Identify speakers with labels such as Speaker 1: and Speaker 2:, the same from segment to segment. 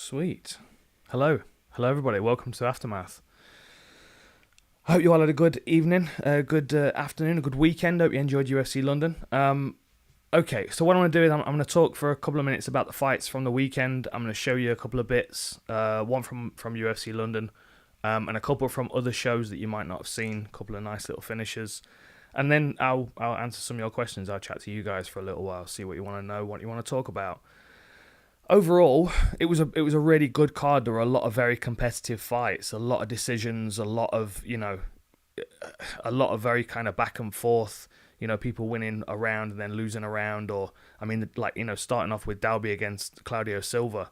Speaker 1: Sweet. Hello. Hello, everybody. Welcome to Aftermath. Hope you all had a good evening, a good afternoon, a good weekend. Hope you enjoyed UFC London. Okay, so what I'm going to do is I'm going to talk for a couple of minutes about the fights from the weekend. I'm going to show you a couple of bits, one from UFC London, and a couple from other shows that you might not have seen, a couple of nice little finishes. And then I'll answer some of your questions. I'll chat to you guys for a little while, see what you want to know, what you want to talk about. Overall, it was a really good card. There were a lot of very competitive fights, a lot of decisions, a lot of very kind of back and forth. People winning a round and then losing a round, or starting off with Dalby against Claudio Silva.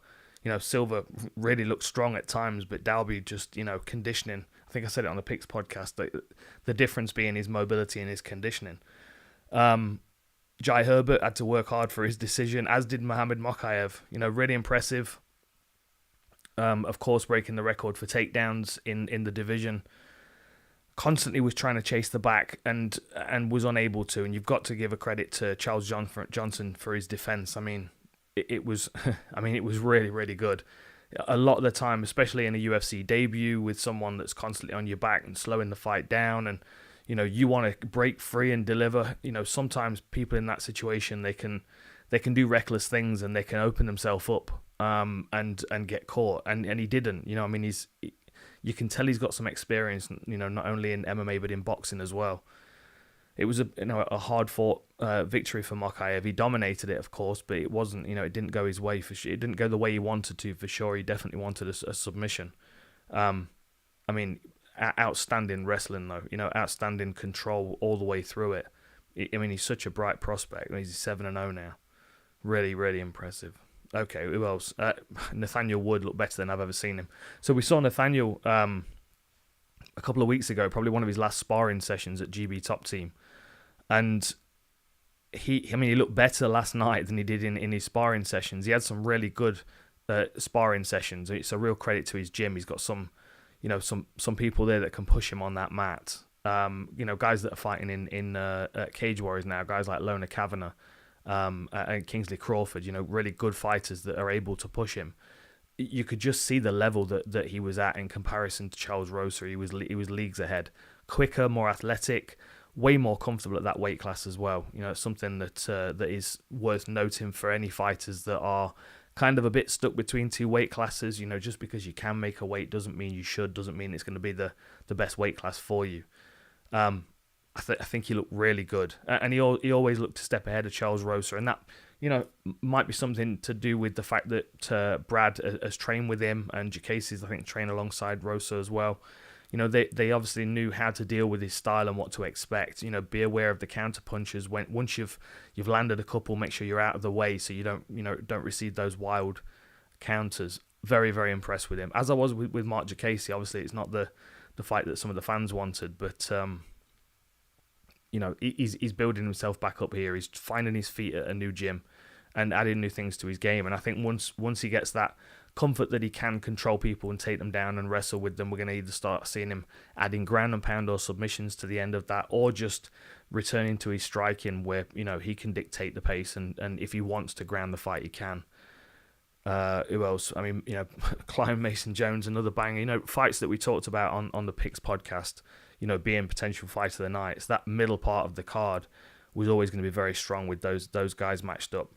Speaker 1: Silva really looked strong at times, but Dalby just conditioning. I think I said it on the Picks podcast. The difference being his mobility and his conditioning. Jai Herbert had to work hard for his decision, as did Mohamed Mokaev. Really impressive. Of course, breaking the record for takedowns in the division. Constantly was trying to chase the back and was unable to. And you've got to give a credit to Charles Johnson for his defense. It was really, really good. A lot of the time, especially in a UFC debut with someone that's constantly on your back and slowing the fight down, and you want to break free and deliver. Sometimes people in that situation, they can do reckless things and they can open themselves up and get caught. And he didn't. You can tell he's got some experience. Not only in MMA but in boxing as well. It was a hard fought victory for Mokaev. He dominated it, of course, but it wasn't. It didn't go his way for sure. It didn't go the way he wanted to for sure. He definitely wanted a submission. Outstanding wrestling though, outstanding control all the way through it. He's such a bright prospect. He's 7-0 now. Really, really impressive. Okay, who else? Nathaniel Wood looked better than I've ever seen him. So we saw Nathaniel a couple of weeks ago, probably one of his last sparring sessions at GB Top Team, and he looked better last night than he did in his sparring sessions. He had some really good sparring sessions. It's a real credit to his gym. He's got some people there that can push him on that mat. Guys that are fighting in Cage Warriors now, guys like Lona Kavanagh and Kingsley Crawford, really good fighters that are able to push him. You could just see the level that he was at in comparison to Charles Rosa. He was leagues ahead. Quicker, more athletic, way more comfortable at that weight class as well. It's something that is worth noting for any fighters that are kind of a bit stuck between two weight classes. Just because you can make a weight doesn't mean you should, doesn't mean it's going to be the best weight class for you. I think he looked really good. And he always looked a step ahead of Charles Rosa. And that, might be something to do with the fact that Brad has trained with him, and Jacasey's, I think, trained alongside Rosa as well. They obviously knew how to deal with his style and what to expect. Be aware of the counter punches. Once you've landed a couple, make sure you're out of the way so you don't receive those wild counters. Very, very impressed with him. As I was with Mark Jacasey. Obviously, it's not the fight that some of the fans wanted, but he's building himself back up here. He's finding his feet at a new gym and adding new things to his game. And I think once he gets that comfort that he can control people and take them down and wrestle with them, we're going to either start seeing him adding ground and pound or submissions to the end of that, or just returning to his striking where, he can dictate the pace, and if he wants to ground the fight, he can. Who else? Clive Mason Jones, another banger. Fights that we talked about on the Picks podcast, being potential fight of the night. It's that middle part of the card was always going to be very strong with those guys matched up.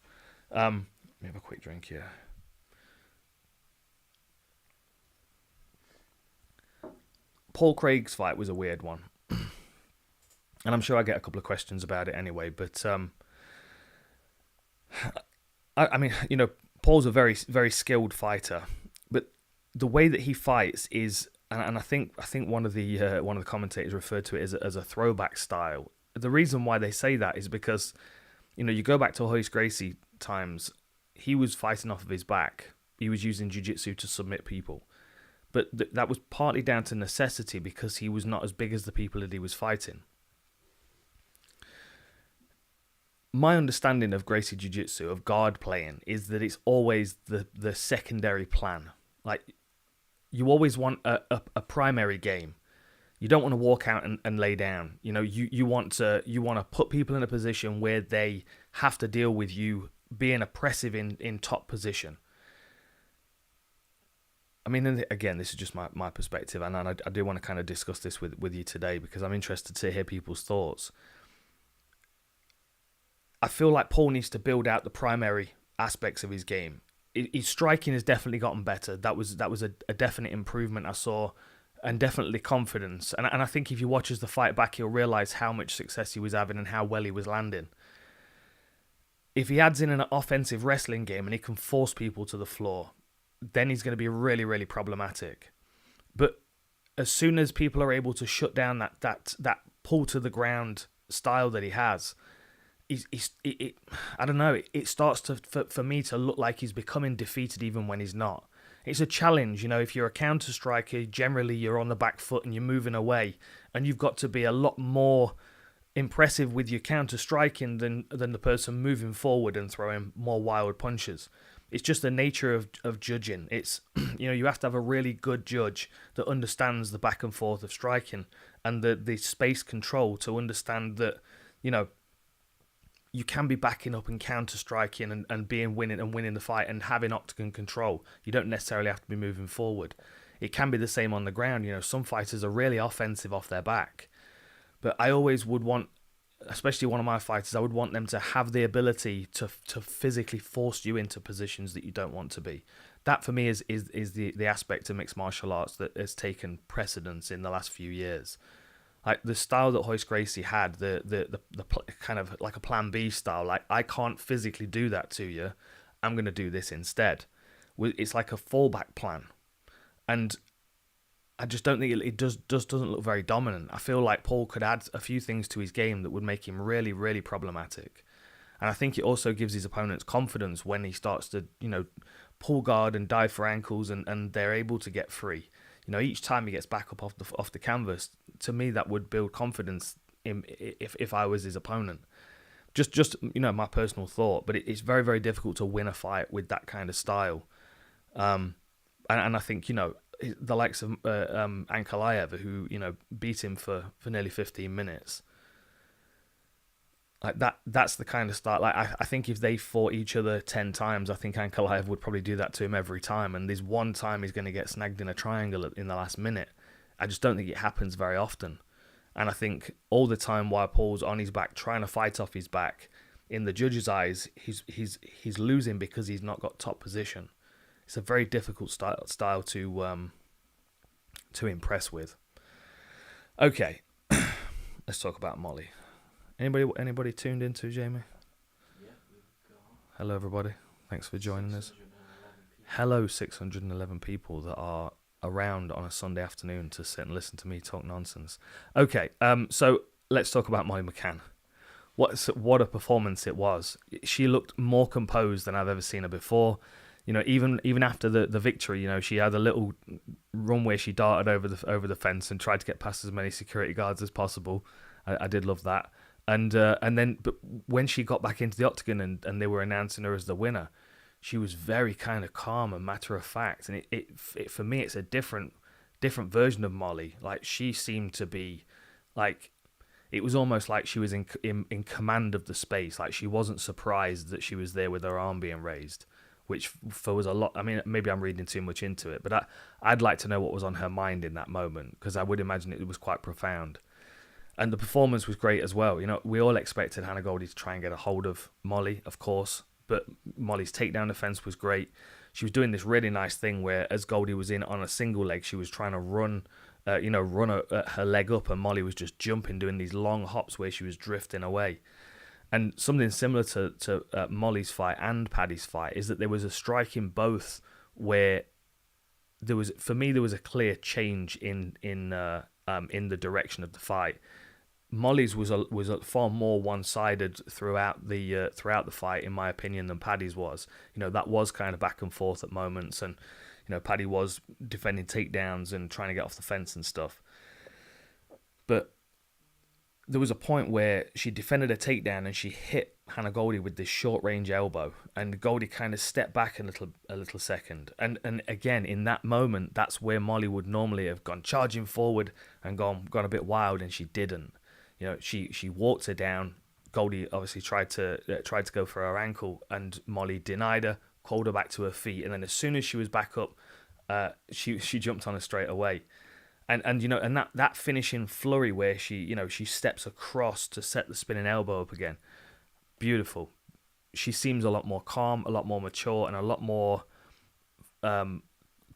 Speaker 1: Let me have a quick drink here. Paul Craig's fight was a weird one. And I'm sure I get a couple of questions about it anyway, but Paul's a very, very skilled fighter, but the way that he fights is, and I think one of the commentators referred to it as a throwback style. The reason why they say that is because, you go back to Royce Gracie times, he was fighting off of his back. He was using jiu-jitsu to submit people. But that was partly down to necessity because he was not as big as the people that he was fighting. My understanding of Gracie Jiu-Jitsu, of guard playing, is that it's always the secondary plan. Like, you always want a primary game. You don't want to walk out and lay down. You want to put people in a position where they have to deal with you being oppressive in top position. I mean, and again, this is just my perspective, and I do want to kind of discuss this with you today because I'm interested to hear people's thoughts. I feel like Paul needs to build out the primary aspects of his game. His striking has definitely gotten better. That was a definite improvement I saw, and definitely confidence. And I think if he watches the fight back, he'll realise how much success he was having and how well he was landing. If he adds in an offensive wrestling game and he can force people to the floor, then he's going to be really, really problematic. But as soon as people are able to shut down that pull to the ground style that he has, I don't know, it starts to for me to look like he's becoming defeated even when he's not. It's a challenge, you know, if you're a counter striker, generally you're on the back foot and you're moving away, and you've got to be a lot more impressive with your counter striking than the person moving forward and throwing more wild punches. It's just the nature of judging. It's, you know, you have to have a really good judge that understands the back and forth of striking and the space control to understand that, you know, you can be backing up and counter striking and winning the fight and having octagon control. You don't necessarily have to be moving forward. It can be the same on the ground. You know, some fighters are really offensive off their back, but I always would want, especially one of my fighters, I would want them to have the ability to physically force you into positions that you don't want to be. That for me is the aspect of mixed martial arts that has taken precedence in the last few years. Like the style that Royce Gracie had, the kind of like a plan B style. Like, I can't physically do that to you, I'm going to do this instead. It's like a fallback plan, and I just don't think it doesn't look very dominant. I feel like Paul could add a few things to his game that would make him really, really problematic. And I think it also gives his opponents confidence when he starts to, you know, pull guard and dive for ankles, and they're able to get free. You know, each time he gets back up off the canvas, to me that would build confidence if I was his opponent. Just you know, my personal thought, but it's very, very difficult to win a fight with that kind of style. And I think, you know, the likes of Ankalaev, who, you know, beat him for nearly 15 minutes. Like that's the kind of style. Like I think if they fought each other 10 times, I think Ankalaev would probably do that to him every time. And there's one time he's going to get snagged in a triangle in the last minute. I just don't think it happens very often. And I think all the time while Paul's on his back trying to fight off his back, in the judge's eyes, he's losing because he's not got top position. It's a very difficult style to impress with. Okay, let's talk about Molly. Anybody tuned into, Jamie?
Speaker 2: Yeah, we've got...
Speaker 1: Hello, everybody. Thanks for joining us. Hello, 611 people that are around on a Sunday afternoon to sit and listen to me talk nonsense. Okay, so let's talk about Molly McCann. What a performance it was. She looked more composed than I've ever seen her before. You know, even after the victory, you know, she had a little run where she darted over the fence and tried to get past as many security guards as possible. I did love that. And then, but when she got back into the octagon and they were announcing her as the winner, she was very kind of calm and matter of fact. And it for me, it's a different version of Molly. Like, she seemed to be like, it was almost like she was in command of the space. Like, she wasn't surprised that she was there with her arm being raised, which was a lot. I mean, maybe I'm reading too much into it, but I'd like to know what was on her mind in that moment, because I would imagine it was quite profound. And the performance was great as well. You know, we all expected Hannah Goldie to try and get a hold of Molly, of course, but Molly's takedown defense was great. She was doing this really nice thing where, as Goldie was in on a single leg, she was trying to run her leg up, and Molly was just jumping, doing these long hops where she was drifting away. And something similar to Molly's fight and Paddy's fight is that there was a strike in both where there was a clear change in the direction of the fight. Molly's was far more one-sided throughout the fight, in my opinion, than Paddy's was. You know, that was kind of back and forth at moments, and you know, Paddy was defending takedowns and trying to get off the fence and stuff. But there was a point where she defended a takedown and she hit Hannah Goldie with this short-range elbow, and Goldie kind of stepped back a little second. And again, in that moment, that's where Molly would normally have gone charging forward and gone a bit wild, and she didn't. You know, she walked her down. Goldie obviously tried to go for her ankle, and Molly denied her, called her back to her feet, and then as soon as she was back up she jumped on her straight away. And you know, and that finishing flurry where she steps across to set the spinning elbow up again, beautiful. She seems a lot more calm, a lot more mature, and a lot more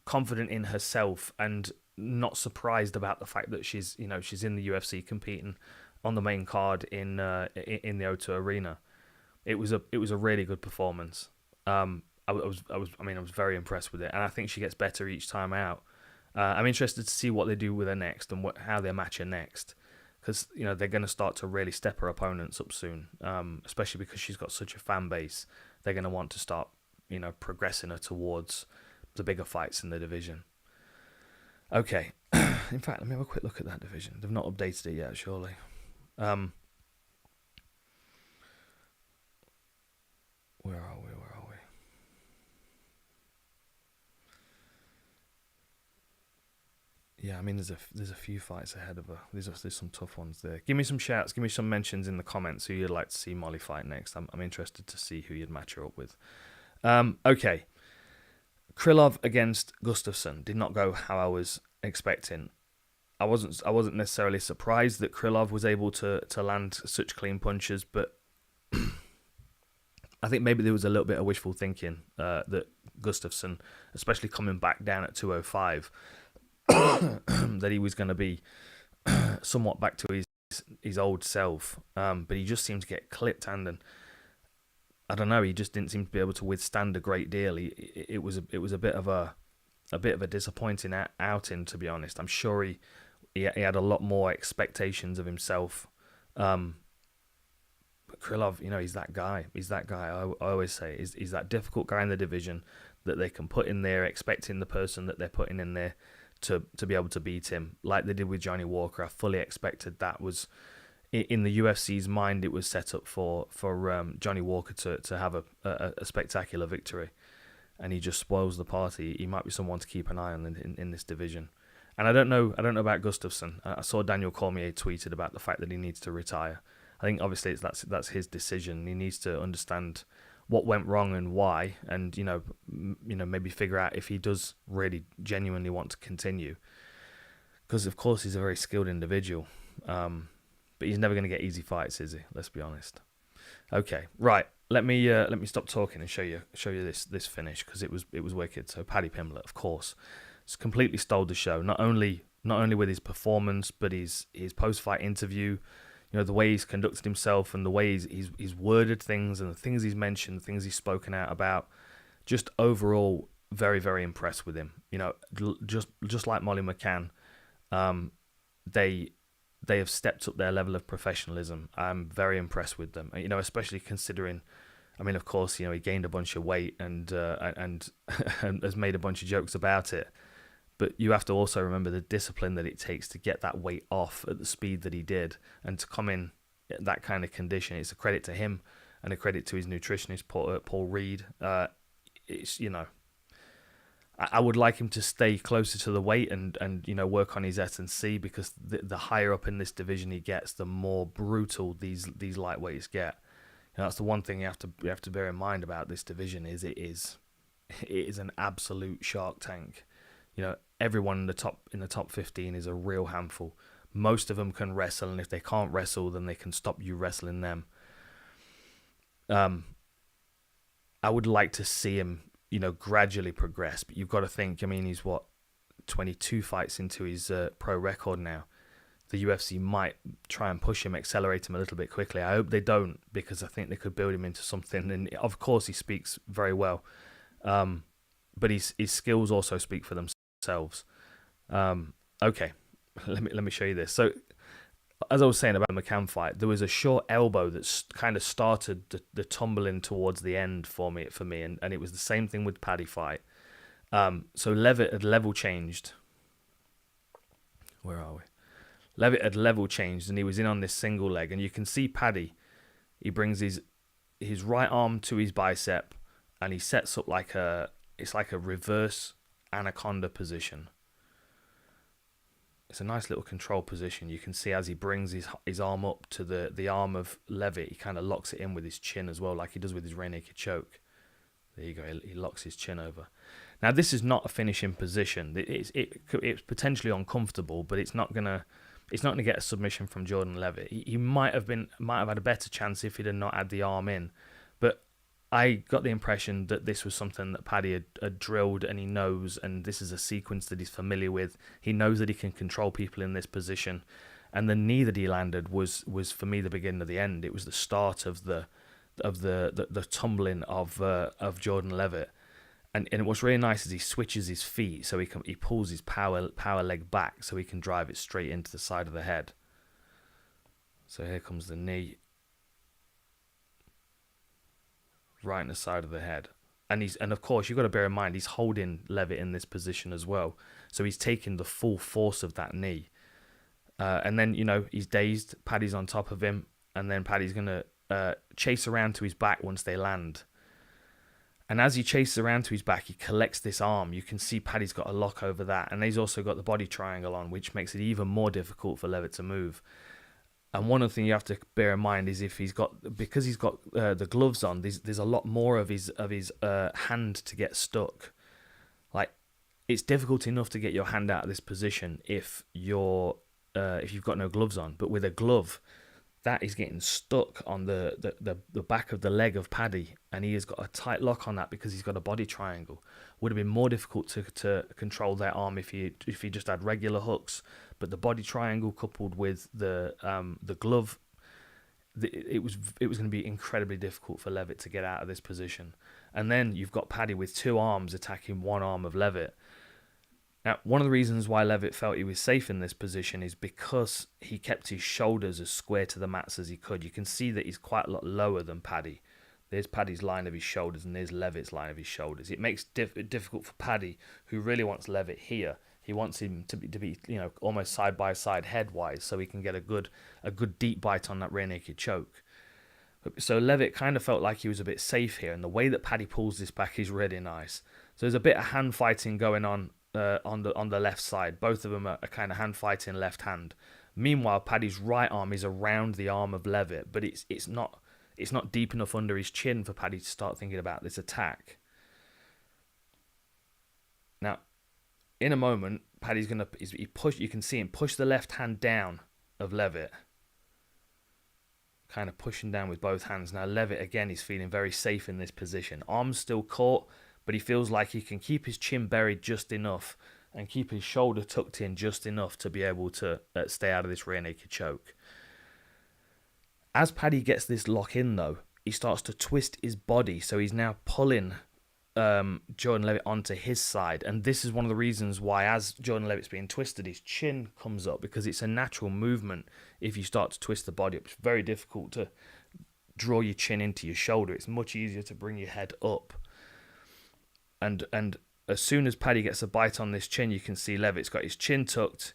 Speaker 1: confident in herself, and not surprised about the fact that she's in the UFC competing on the main card in the O2 Arena. It was a really good performance. I was very impressed with it, and I think she gets better each time out. I'm interested to see what they do with her next and how they match her next, because they're going to start to really step her opponents up soon, especially because she's got such a fan base. They're going to want to start progressing her towards the bigger fights in the division. Okay, in fact, let me have a quick look at that division. They've not updated it yet, surely. Where are we? Yeah, I mean, there's a few fights ahead of her. There's some tough ones there. Give me some shouts. Give me some mentions in the comments who you'd like to see Molly fight next. I'm interested to see who you'd match her up with. Okay. Krylov against Gustafsson did not go how I was expecting. I wasn't necessarily surprised that Krylov was able to land such clean punches, but I think maybe there was a little bit of wishful thinking that Gustafsson, especially coming back down at 205, that he was going to be somewhat back to his old self, but he just seemed to get clipped, and I don't know, he just didn't seem to be able to withstand a great deal. It was a bit of a disappointing outing, to be honest. I'm sure he had a lot more expectations of himself. But Krylov, he's that guy. I always say he's that difficult guy in the division that they can put in there, expecting the person that they're putting in there to be able to beat him, like they did with Johnny Walker. I fully expected that was in the UFC's mind. It was set up for Johnny Walker to have a spectacular victory, and he just spoils the party. He might be someone to keep an eye on in this division. And I don't know about Gustafsson. I saw Daniel Cormier tweeted about the fact that he needs to retire. I think obviously that's his decision. He needs to understand what went wrong and why, and maybe figure out if he does really genuinely want to continue. Because of course he's a very skilled individual, but he's never going to get easy fights, is he? Let's be honest. Okay, right. Let me stop talking and show you this finish, because it was wicked. So Paddy Pimblett, of course, has completely stole the show. Not only with his performance, but his post fight interview. The way he's conducted himself and the way he's worded things and the things he's mentioned, the things he's spoken out about. Just overall, very, very impressed with him. Just like Molly McCann, they have stepped up their level of professionalism. I'm very impressed with them. Especially considering, of course, he gained a bunch of weight and has made a bunch of jokes about it. But you have to also remember the discipline that it takes to get that weight off at the speed that he did, and to come in that kind of condition. It's a credit to him and a credit to his nutritionist, Paul Reed. I would like him to stay closer to the weight and work on his S&C, because the higher up in this division he gets, the more brutal these lightweights get. That's the one thing you have to bear in mind about this division is it is an absolute shark tank. Everyone in the top 15 is a real handful. Most of them can wrestle, and if they can't wrestle, then they can stop you wrestling them. I would like to see him, gradually progress, but you've got to think, he's 22 fights into his pro record now. The UFC might try and push him, accelerate him a little bit quickly. I hope they don't, because I think they could build him into something. And of course, he speaks very well, but his skills also speak for themselves. Okay, let me show you this. So, as I was saying about the McCann fight, there was a short elbow that kind of started the tumbling towards the end for me, and it was the same thing with Paddy fight. So Levitt had level changed. Where are we? Levitt had level changed, and he was in on this single leg, and you can see Paddy. He brings his right arm to his bicep, and he sets up like a reverse anaconda position. It's a nice little control position. You can see as he brings his arm up to the arm of Levitt, he kind of locks it in with his chin as well, like he does with his rear naked choke. There you go. He locks his chin over. Now, this is not a finishing position. It's potentially uncomfortable, but it's not gonna get a submission from Jordan Levitt. He might have had a better chance if he'd have not had the arm in, but I got the impression that this was something that Paddy had drilled and he knows, and this is a sequence that he's familiar with. He knows that he can control people in this position, and the knee that he landed was for me the beginning of the end. It was the start of the tumbling of Jordan Levitt. And what's really nice is he switches his feet, so he pulls his power leg back so he can drive it straight into the side of the head. So here comes the knee, right in the side of the head, and of course you've got to bear in mind he's holding Levitt in this position as well, so he's taking the full force of that knee. And then he's dazed. Paddy's on top of him, and then Paddy's gonna chase around to his back once they land. And as he chases around to his back, he collects this arm. You can see Paddy's got a lock over that. And he's also got the body triangle on, which makes it even more difficult for Levitt to move. And one other thing you have to bear in mind is because he's got the gloves on, there's a lot more of his hand to get stuck. Like, it's difficult enough to get your hand out of this position if you've got no gloves on. But with a glove, that is getting stuck on the back of the leg of Paddy, and he has got a tight lock on that because he's got a body triangle. Would have been more difficult to control that arm if he just had regular hooks, but the body triangle coupled with the glove, it was going to be incredibly difficult for Levitt to get out of this position. And then you've got Paddy with two arms attacking one arm of Levitt. Now, one of the reasons why Levitt felt he was safe in this position is because he kept his shoulders as square to the mats as he could. You can see that he's quite a lot lower than Paddy. There's Paddy's line of his shoulders and there's Levitt's line of his shoulders. It makes it difficult for Paddy, who really wants Levitt here. He wants him to be almost side by side head-wise, so he can get a good deep bite on that rear naked choke. So Levitt kind of felt like he was a bit safe here, and the way that Paddy pulls this back is really nice. So there's a bit of hand fighting going on the left side. Both of them are kind of hand fighting left hand. Meanwhile, Paddy's right arm is around the arm of Levitt, but it's not deep enough under his chin for Paddy to start thinking about this attack. Now, in a moment, Paddy's gonna push. You can see him push the left hand down of Levitt, kind of pushing down with both hands. Now Levitt again is feeling very safe in this position. Arms still caught, but he feels like he can keep his chin buried just enough and keep his shoulder tucked in just enough to be able to stay out of this rear naked choke. As Paddy gets this lock in, though, he starts to twist his body, so he's now pulling Jordan Levitt onto his side. And this is one of the reasons why, as Jordan Levitt's being twisted, his chin comes up, because it's a natural movement if you start to twist the body up. It's very difficult to draw your chin into your shoulder. It's much easier to bring your head up. And as soon as Paddy gets a bite on this chin, you can see Levitt's got his chin tucked.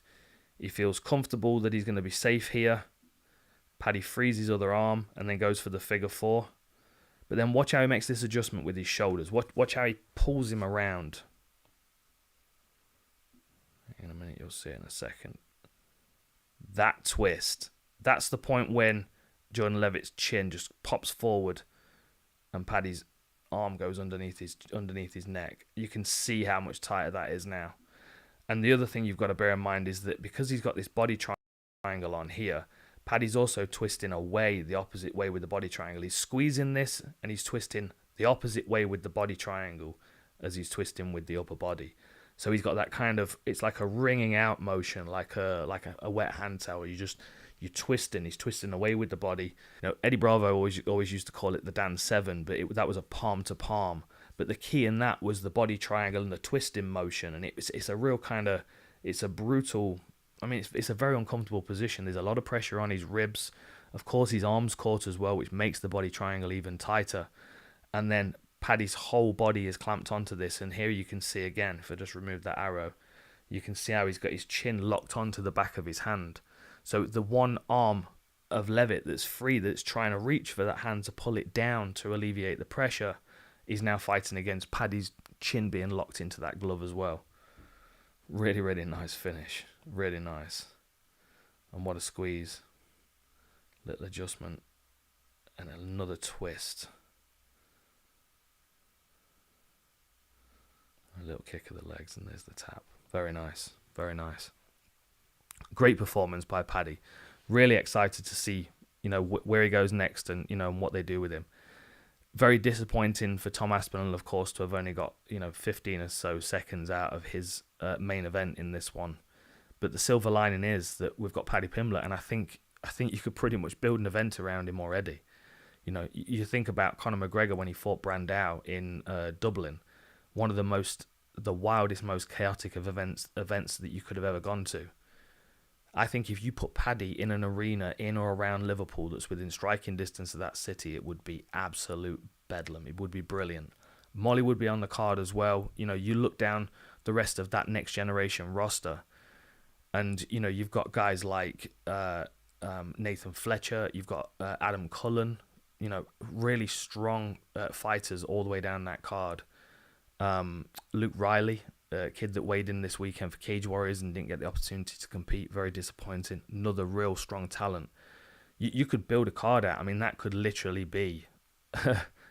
Speaker 1: He feels comfortable that he's going to be safe here. Paddy frees his other arm and then goes for the figure four. But then watch how he makes this adjustment with his shoulders. Watch how he pulls him around. In a minute, you'll see it in a second. That twist. That's the point when Jordan Levitt's chin just pops forward and Paddy's arm goes underneath his neck. You can see how much tighter that is now. And the other thing you've got to bear in mind is that because he's got this body triangle on here, Paddy's also twisting away the opposite way with the body triangle. He's squeezing this and he's twisting the opposite way with the body triangle as he's twisting with the upper body. So he's got that kind of, it's like a wringing out motion, like a wet hand towel. You're twisting. He's twisting away with the body. Eddie Bravo always used to call it the Dan 7, but that was a palm to palm. But the key in that was the body triangle and the twisting motion. And it's a real kind of, it's a brutal, it's a very uncomfortable position. There's a lot of pressure on his ribs. Of course, his arms caught as well, which makes the body triangle even tighter. And then Paddy's whole body is clamped onto this. And here you can see again, if I just remove that arrow, you can see how he's got his chin locked onto the back of his hand. So the one arm of Levitt that's free, that's trying to reach for that hand to pull it down to alleviate the pressure, is now fighting against Paddy's chin being locked into that glove as well. Really, really nice finish. Really nice. And what a squeeze. Little adjustment. And another twist. A little kick of the legs, and there's the tap. Very nice. Very nice. Great performance by Paddy. Really excited to see, where he goes next and, and what they do with him. Very disappointing for Tom Aspinall, of course, to have only got, 15 or so seconds out of his main event in this one. But the silver lining is that we've got Paddy Pimblett, and I think you could pretty much build an event around him already. You think about Conor McGregor when he fought Brandao in Dublin, one of the wildest, most chaotic of events that you could have ever gone to. I think if you put Paddy in an arena in or around Liverpool that's within striking distance of that city, it would be absolute bedlam. It would be brilliant. Molly would be on the card as well. You look down the rest of that next generation roster, and you've got guys like Nathan Fletcher. You've got Adam Cullen. Really strong fighters all the way down that card. Luke Riley, a kid that weighed in this weekend for Cage Warriors and didn't get the opportunity to compete. Very disappointing. Another real strong talent. You could build a card out. I mean, that could literally be,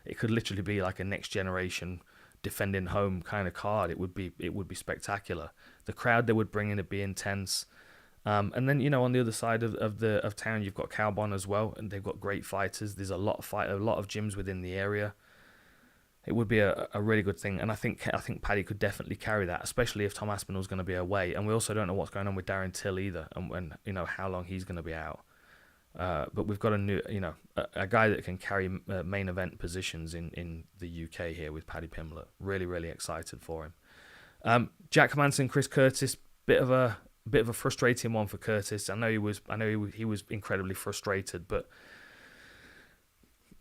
Speaker 1: it could literally be like a next generation defending home kind of card. It would be spectacular. The crowd they would bring in would be intense. And then on the other side of town, you've got Cowbon as well, and they've got great fighters. There's a lot of gyms within the area. It would be a really good thing, and I think Paddy could definitely carry that, especially if Tom Aspinall's going to be away, and we also don't know what's going on with Darren Till either, and when how long he's going to be out. But we've got a guy that can carry main event positions in the UK here with Paddy Pimblett. Really, really excited for him. Jack Hermansson, Chris Curtis, bit of a frustrating one for Curtis. I know he was incredibly frustrated, but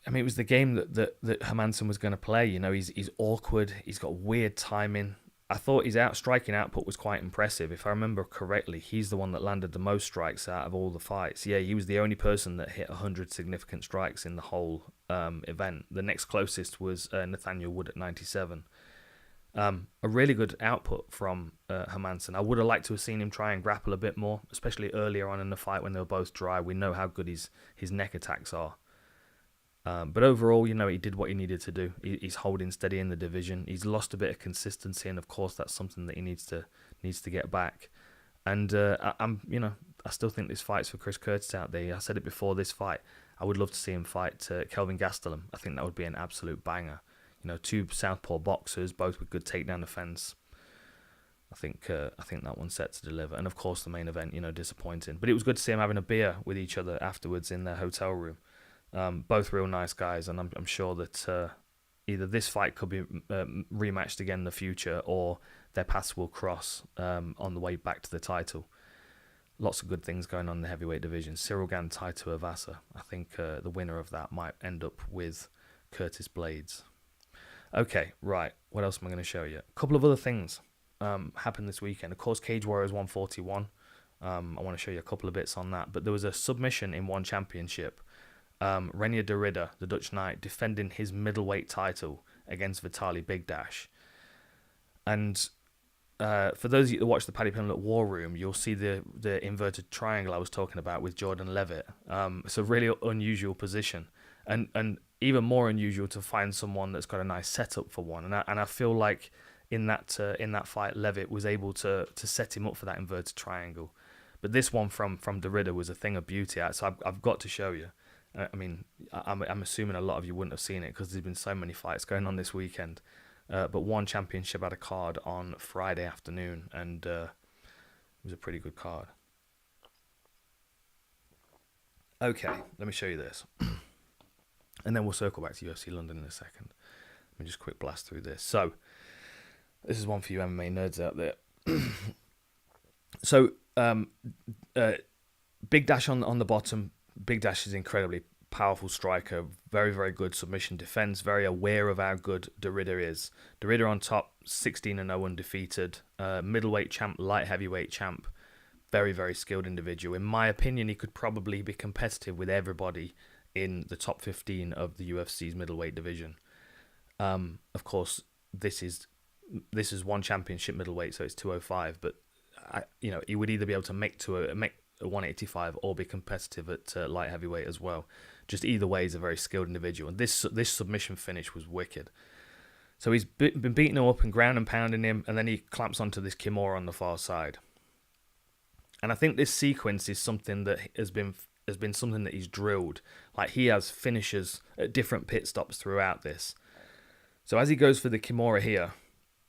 Speaker 1: I mean, it was the game that Hermansson was going to play. He's awkward. He's got weird timing. I thought his striking output was quite impressive. If I remember correctly, he's the one that landed the most strikes out of all the fights. Yeah, he was the only person that hit 100 significant strikes in the whole event. The next closest was Nathaniel Wood at 97. A really good output from Hermansson. I would have liked to have seen him try and grapple a bit more, especially earlier on in the fight when they were both dry. We know how good his neck attacks are. But overall, he did what he needed to do. He's holding steady in the division. He's lost a bit of consistency, and of course, that's something that he needs to get back. And I still think this fight's for Chris Curtis out there. I said it before this fight. I would love to see him fight Kelvin Gastelum. I think that would be an absolute banger. Two southpaw boxers, both with good takedown defense. I think that one's set to deliver. And of course, the main event, disappointing. But it was good to see them having a beer with each other afterwards in their hotel room. Both real nice guys, and I'm sure that either this fight could be rematched again in the future, or their paths will cross on the way back to the title. Lots of good things going on in the heavyweight division. Cyril Gane, Taito Avasa. I think the winner of that might end up with Curtis Blades. Okay, right. What else am I going to show you? A couple of other things happened this weekend. Of course, Cage Warriors 141. I want to show you a couple of bits on that. But there was a submission in one championship. Renier de Ridder, the Dutch Knight, defending his middleweight title against Vitaly Bigdash. And for those of you that watch the Paddy Pimblett War Room, you'll see the inverted triangle I was talking about with Jordan Levitt. It's a really unusual position, and even more unusual to find someone that's got a nice setup for one. And I feel like in that fight, Levitt was able to set him up for that inverted triangle. But this one from de Ridder was a thing of beauty. So I've got to show you. I mean, I'm assuming a lot of you wouldn't have seen it because there's been so many fights going on this weekend. But one championship had a card on Friday afternoon, and it was a pretty good card. Okay, let me show you this. And then we'll circle back to UFC London in a second. Let me just quick blast through this. So, this is one for you MMA nerds out there. So, Bigdash on the bottom. Bigdash is incredibly powerful striker, very, very good submission defense, very aware of how good de Ridder is. De Ridder on top, 16-0 undefeated, middleweight champ, light heavyweight champ, very, very skilled individual. In my opinion, he could probably be competitive with everybody in the top 15 of the UFC's middleweight division. Of course, this is one championship middleweight, so it's 205, but he would either be able to make a 185 or be competitive at light heavyweight as well. Just either way, he's a very skilled individual, and this submission finish was wicked. So he's been beating him up and ground and pounding him, and then he clamps onto this Kimura on the far side. And I think this sequence is something that has been something that he's drilled. Like, he has finishers at different pit stops throughout this. So as he goes for the Kimura here,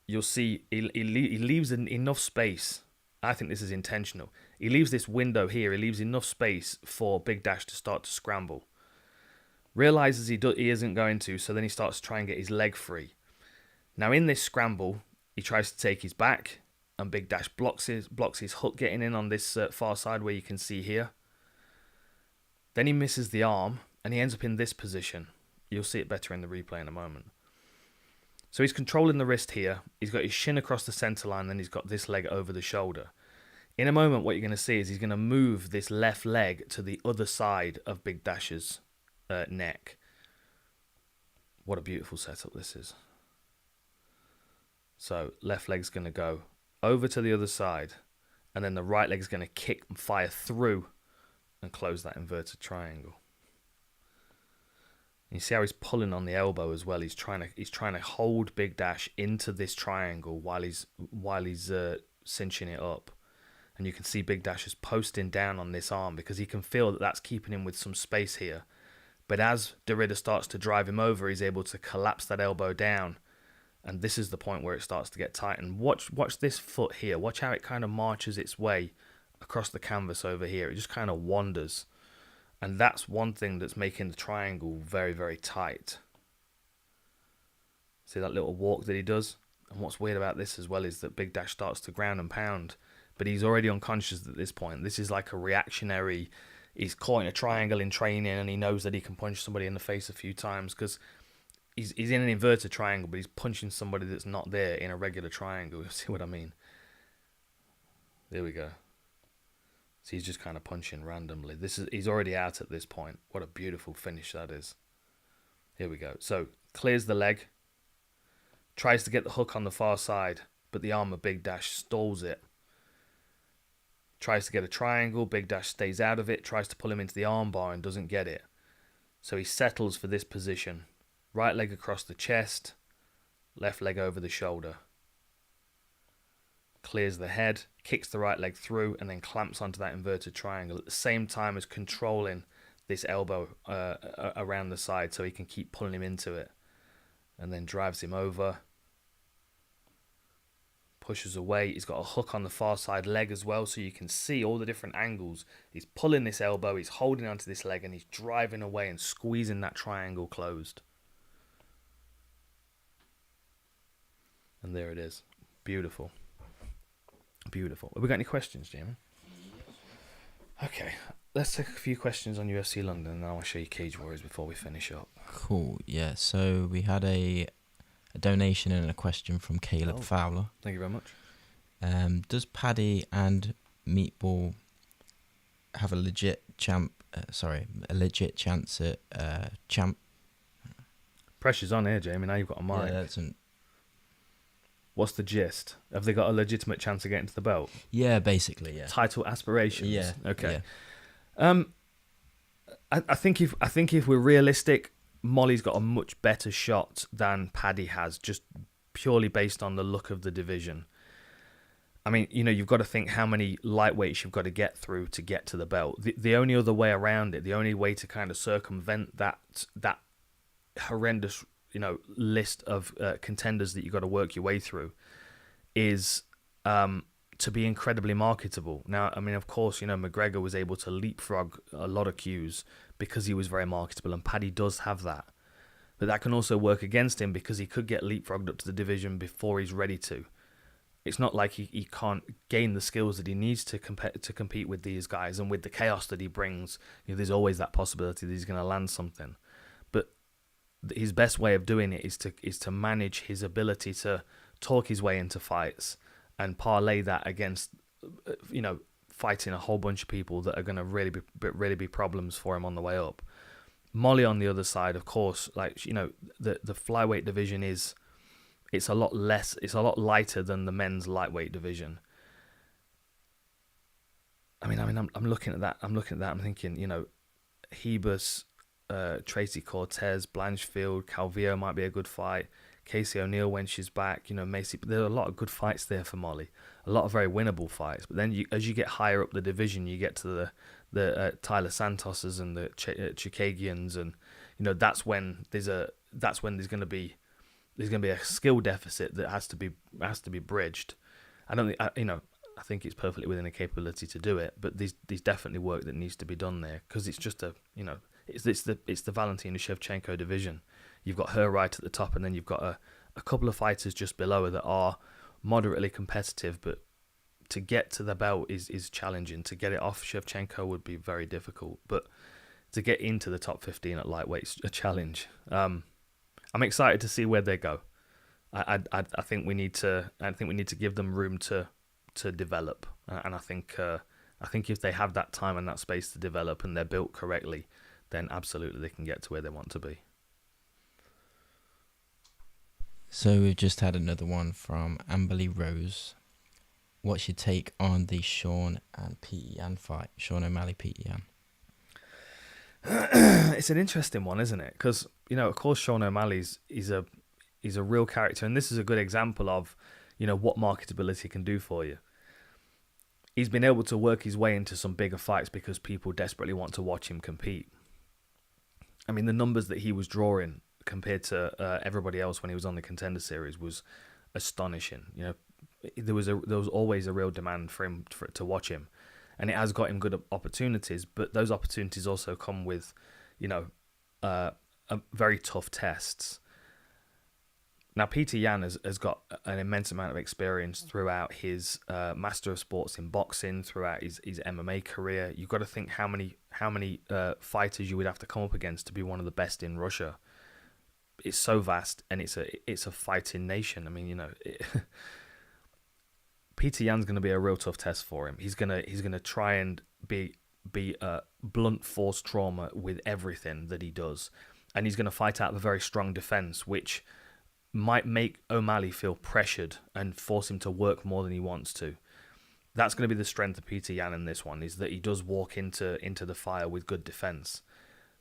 Speaker 1: you'll see he leaves enough space. I think this is intentional. He leaves this window here. He leaves enough space for Big Dash to start to scramble. Realizes he isn't going to, so then he starts to try and get his leg free. Now in this scramble, he tries to take his back, and Big Dash blocks his hook getting in on this far side where you can see here. Then he misses the arm, and he ends up in this position. You'll see it better in the replay in a moment. So he's controlling the wrist here. He's got his shin across the center line, then he's got this leg over the shoulder. In a moment, what you're going to see is he's going to move this left leg to the other side of Big Dash's neck. What a beautiful setup this is. So left leg's going to go over to the other side, and then the right leg's going to kick and fire through and close that inverted triangle. You see how he's pulling on the elbow as well. He's trying to hold Big Dash into this triangle while he's cinching it up, and you can see Big Dash is posting down on this arm because he can feel that that's keeping him with some space here. But as Derrida starts to drive him over, he's able to collapse that elbow down. And this is the point where it starts to get tight. And watch this foot here. Watch how it kind of marches its way across the canvas over here. It just kind of wanders. And that's one thing that's making the triangle very, very tight. See that little walk that he does? And what's weird about this as well is that Big Dash starts to ground and pound. But he's already unconscious at this point. This is like a reactionary. He's caught in a triangle in training, and he knows that he can punch somebody in the face a few times because he's in an inverted triangle, but he's punching somebody that's not there in a regular triangle. You see what I mean? There we go. So he's just kind of punching randomly. He's already out at this point. What a beautiful finish that is. Here we go. So clears the leg, tries to get the hook on the far side, but the arm of Big Dash stalls it. Tries to get a triangle. Big Dash stays out of it, tries to pull him into the arm bar and doesn't get it. So he settles for this position. Right leg across the chest, left leg over the shoulder. Clears the head, kicks the right leg through, and then clamps onto that inverted triangle at the same time as controlling this elbow around the side so he can keep pulling him into it. And then drives him over. Pushes away. He's got a hook on the far side leg as well, so you can see all the different angles. He's pulling this elbow, he's holding onto this leg, and he's driving away and squeezing that triangle closed. And there it is. Beautiful. Beautiful. Have we got any questions, Jamie? Okay. Let's take a few questions on UFC London, and then I'll show you Cage Warriors before we finish up.
Speaker 3: Cool. Yeah. So we had a donation and a question from Caleb Fowler.
Speaker 1: Thank you very much.
Speaker 3: Does Paddy and Meatball have a legit chance at champ?
Speaker 1: Pressure's on here, Jamie. Now you've got a mic.
Speaker 3: Yeah,
Speaker 1: What's the gist? Have they got a legitimate chance of getting to the belt?
Speaker 3: Yeah, basically, yeah.
Speaker 1: Title aspirations.
Speaker 3: Yeah.
Speaker 1: Okay.
Speaker 3: Yeah.
Speaker 1: I think if we're realistic, Molly's got a much better shot than Paddy has, just purely based on the look of the division. I mean, you've got to think how many lightweights you've got to get through to get to the belt. The only other way around it, the only way to kind of circumvent that horrendous list of contenders that you've got to work your way through is to be incredibly marketable. Now, I mean, of course, McGregor was able to leapfrog a lot of queues because he was very marketable, and Paddy does have that. But that can also work against him because he could get leapfrogged up to the division before he's ready to. It's not like he can't gain the skills that he needs to compete with these guys, and with the chaos that he brings, there's always that possibility that he's going to land something. But his best way of doing it is to manage his ability to talk his way into fights and parlay that against fighting a whole bunch of people that are going to really be problems for him on the way up. Molly on the other side, of course, the flyweight division it's a lot lighter than the men's lightweight division. I mean, I'm looking at that. I'm thinking, Hebus, Tracy Cortez, Blanchfield, Calvillo might be a good fight. Casey O'Neill when she's back. Macy. There are a lot of good fights there for Molly. A lot of very winnable fights. But then as you get higher up the division, you get to the Tyler Santos's and the Chikagians, and that's when there's going to be a skill deficit that has to be bridged. I don't think I think it's perfectly within the capability to do it, but there's definitely work that needs to be done there, because it's just it's the Valentina Shevchenko division. You've got her right at the top, and then you've got a couple of fighters just below her that are moderately competitive, but to get to the belt is challenging. To get it off Shevchenko would be very difficult, but to get into the top 15 at lightweight's a challenge. I'm excited to see where they go. I think we need to give them room to develop, and I think if they have that time and that space to develop and they're built correctly, then absolutely they can get to where they want to be.
Speaker 3: So we've just had another one from Amberly Rose. What's your take on the Sean and Pete Yan fight? Sean O'Malley, Pete Yan.
Speaker 1: It's an interesting one, isn't it? Because of course, Sean O'Malley's is a real character, and this is a good example of what marketability can do for you. He's been able to work his way into some bigger fights because people desperately want to watch him compete. I mean, the numbers that he was drawing compared to everybody else when he was on the Contender Series was astonishing. There was always a real demand for to watch him, and it has got him good opportunities. But those opportunities also come with, very tough tests. Now, Peter Yan has got an immense amount of experience throughout his Master of Sports in boxing, throughout his MMA career. You've got to think how many fighters you would have to come up against to be one of the best in Russia. It's so vast, and it's a fighting nation. I mean, Peter Yan's going to be a real tough test for him. He's gonna try and be a blunt force trauma with everything that he does, and he's going to fight out of a very strong defense, which might make O'Malley feel pressured and force him to work more than he wants to. That's going to be the strength of Peter Yan in this one, is that he does walk into the fire with good defense.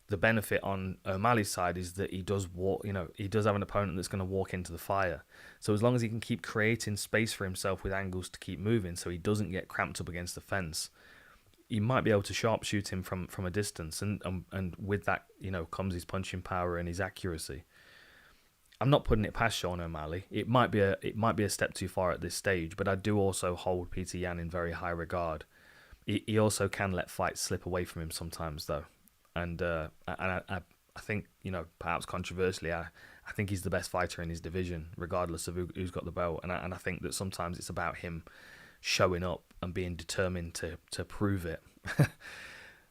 Speaker 1: The benefit on O'Malley's side is that he does have an opponent that's going to walk into the fire. So as long as he can keep creating space for himself with angles to keep moving, so he doesn't get cramped up against the fence, he might be able to sharpshoot him from a distance, and with that comes his punching power and his accuracy. I'm not putting it past Sean O'Malley. It might be a step too far at this stage, but I do also hold Peter Yan in very high regard. He also can let fights slip away from him sometimes, though, and I think perhaps controversially, I think he's the best fighter in his division, regardless of who's got the belt, and I think that sometimes it's about him showing up and being determined to prove it.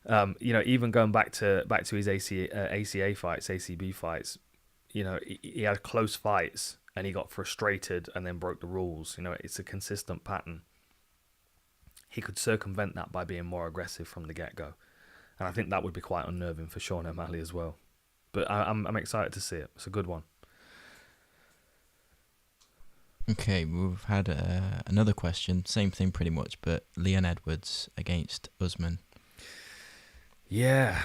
Speaker 1: Even going back to his ACA fights, ACB fights. He had close fights and he got frustrated and then broke the rules. It's a consistent pattern. He could circumvent that by being more aggressive from the get-go. And I think that would be quite unnerving for Sean O'Malley as well. But I'm excited to see it. It's a good one.
Speaker 3: Okay, we've had another question. Same thing pretty much, but Leon Edwards against Usman.
Speaker 1: Yeah.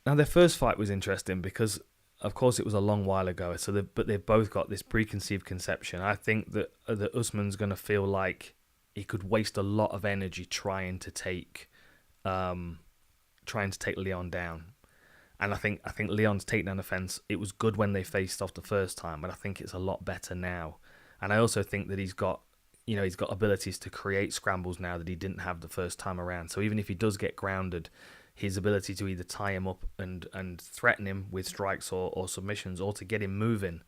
Speaker 1: Now, their first fight was interesting because, of course, it was a long while ago. But they've both got this preconceived conception. I think that Usman's going to feel like he could waste a lot of energy trying to take Leon down. And I think Leon's takedown offense, it was good when they faced off the first time, but I think it's a lot better now. And I also think that he's got abilities to create scrambles now that he didn't have the first time around. So even if he does get grounded, his ability to either tie him up and threaten him with strikes or submissions, or to get him moving,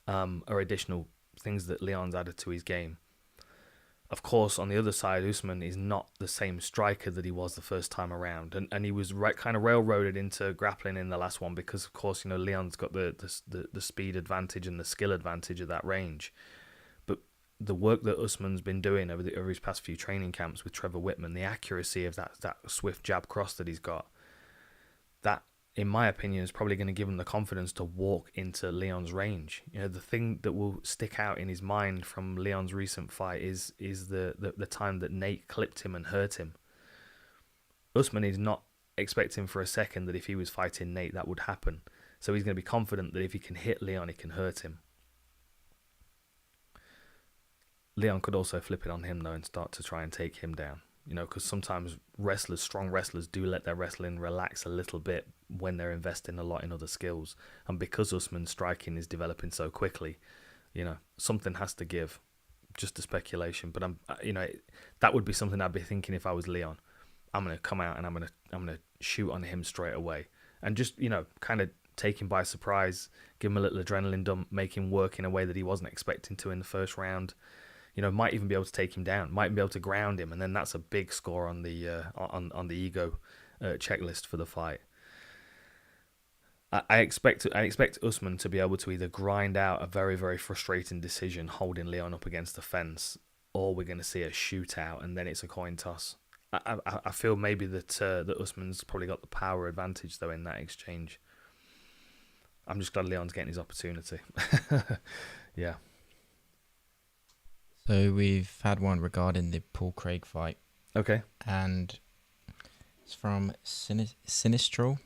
Speaker 1: are additional things that Leon's added to his game. Of course, on the other side, Usman is not the same striker that he was the first time around, and he was kind of railroaded into grappling in the last one because, of course, Leon's got the speed advantage and the skill advantage of that range. But the work that Usman's been doing over his past few training camps with Trevor Whitman, the accuracy of that swift jab cross that he's got, that, in my opinion, is probably going to give him the confidence to walk into Leon's range. The thing that will stick out in his mind from Leon's recent fight is the time that Nate clipped him and hurt him. Usman is not expecting for a second that if he was fighting Nate, that would happen. So he's going to be confident that if he can hit Leon, he can hurt him. Leon could also flip it on him though and start to try and take him down. Because sometimes strong wrestlers do let their wrestling relax a little bit when they're investing a lot in other skills. And because Usman's striking is developing so quickly, something has to give. Just a speculation, but that would be something I'd be thinking if I was Leon. I'm gonna come out and I'm gonna shoot on him straight away, and just kind of take him by surprise, give him a little adrenaline dump, make him work in a way that he wasn't expecting to in the first round. Might even be able to take him down, might even be able to ground him, and then that's a big score on the on the ego checklist for the fight. I expect Usman to be able to either grind out a very, very frustrating decision holding Leon up against the fence, or we're going to see a shootout and then it's a coin toss. I feel maybe that Usman's probably got the power advantage though in that exchange. I'm just glad Leon's getting his opportunity. Yeah.
Speaker 3: So we've had one regarding the Paul Craig fight.
Speaker 1: Okay.
Speaker 3: And it's from Sinistral.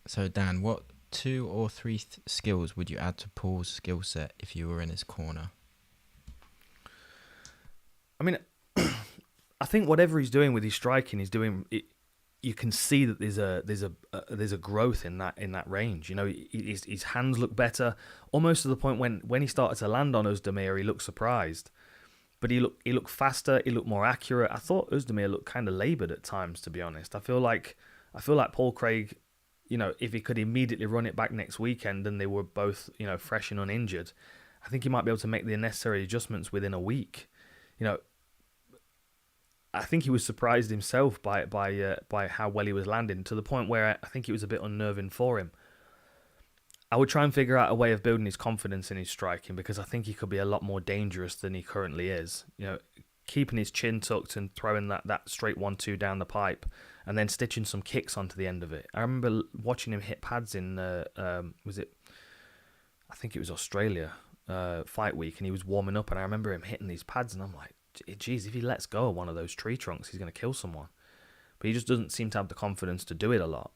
Speaker 3: So Dan, what 2 or 3 skills would you add to Paul's skill set if you were in his corner?
Speaker 1: I mean, I think whatever he's doing with his striking, he's doing it. You can see that there's a growth in that range. His hands look better, almost to the point when he started to land on Özdemir, he looked surprised, but he looked faster, he looked more accurate. I thought Özdemir looked kind of laboured at times, to be honest. I feel like Paul Craig, if he could immediately run it back next weekend and they were both fresh and uninjured, I think he might be able to make the necessary adjustments within a week. I think he was surprised himself by how well he was landing, to the point where I think it was a bit unnerving for him. I would try and figure out a way of building his confidence in his striking, because I think he could be a lot more dangerous than he currently is. Keeping his chin tucked and throwing that straight 1-2 down the pipe, and then stitching some kicks onto the end of it. I remember watching him hit pads in I think it was Australia fight week, and he was warming up, and I remember him hitting these pads, and I'm like, geez, if he lets go of one of those tree trunks, he's going to kill someone. But he just doesn't seem to have the confidence to do it a lot.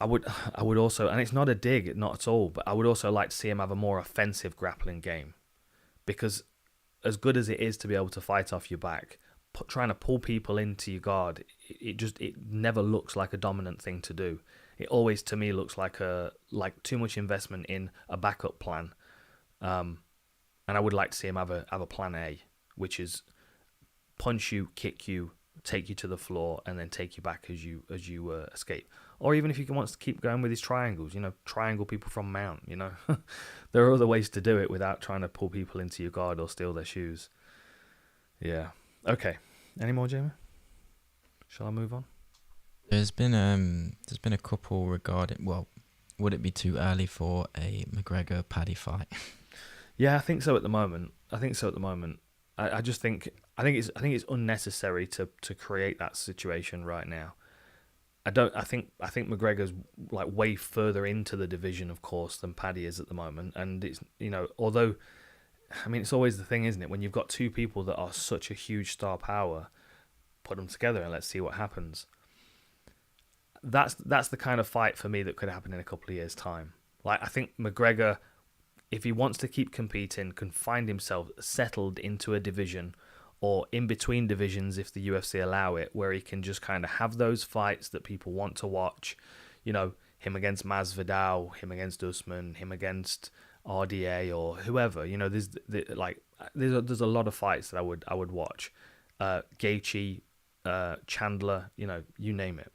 Speaker 1: I would also, and it's not a dig, not at all, but I would also like to see him have a more offensive grappling game, because as good as it is to be able to fight off your back, trying to pull people into your guard, it never looks like a dominant thing to do. It always, to me, looks like too much investment in a backup plan. And I would like to see him have a plan A, which is punch you, kick you, take you to the floor, and then take you back as you escape. Or even if he wants to keep going with his triangles, triangle people from mount. There are other ways to do it without trying to pull people into your guard or steal their shoes. Yeah. Okay. Any more, Jamie? Shall I move on?
Speaker 3: There's been a couple regarding. Well, would it be too early for a McGregor Paddy fight?
Speaker 1: Yeah, I think so at the moment. I just think it's unnecessary to create that situation right now. I think McGregor's like way further into the division, of course, than Paddy is at the moment, and it's although, I mean, it's always the thing, isn't it? When you've got two people that are such a huge star power, put them together and let's see what happens. That's the kind of fight for me that could happen in a couple of years' time. Like, I think McGregor, if he wants to keep competing, can find himself settled into a division or in between divisions if the UFC allow it, where he can just kind of have those fights that people want to watch. Him against Masvidal, him against Usman, him against RDA or whoever. There's a lot of fights that I would watch. Gaethje, Chandler, you name it.